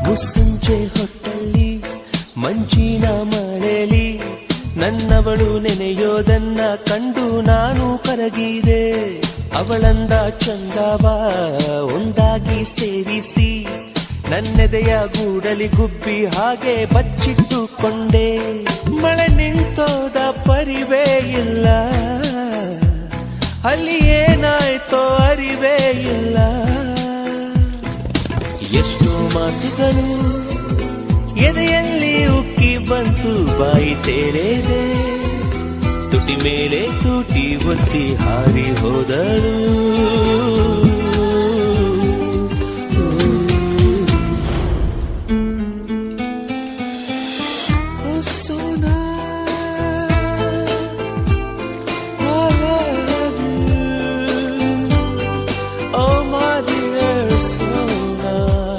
ಮುಸ್ಸಂಜೆ ಹೊತ್ತಲ್ಲಿ ಮಂಜಿನ ಮಳೆಲಿ ನನ್ನವಳು ನೆನೆಯೋದನ್ನ ಕಂಡು ನಾನು ಕರಗಿದೆ. ಅವಳಂದ ಚಂದವ ಒಂದಾಗಿ ಸೇರಿಸಿ ನನ್ನೆದೆಯ ಗೂಡಲಿ ಗುಬ್ಬಿ ಹಾಗೆ ಬಚ್ಚಿಟ್ಟುಕೊಂಡೆ. ಮಳೆ ನಿಂತೋದ ಪರಿವೇ ಇಲ್ಲ, ಅಲ್ಲಿ ಏನಾಯ್ತೋ ಅರಿವೇ ಇಲ್ಲ. ಎಷ್ಟೋ ಮಾತುಗಳು ಎದೆಯಲ್ಲಿ ಉಕ್ಕಿ ಬಂತು, ಬಾಯಿ ತೆರೆದೆ ತುಟಿ ಮೇಲೆ ತೂಟಿ ಒತ್ತಿ ಹಾರಿ ಹೋದಳು.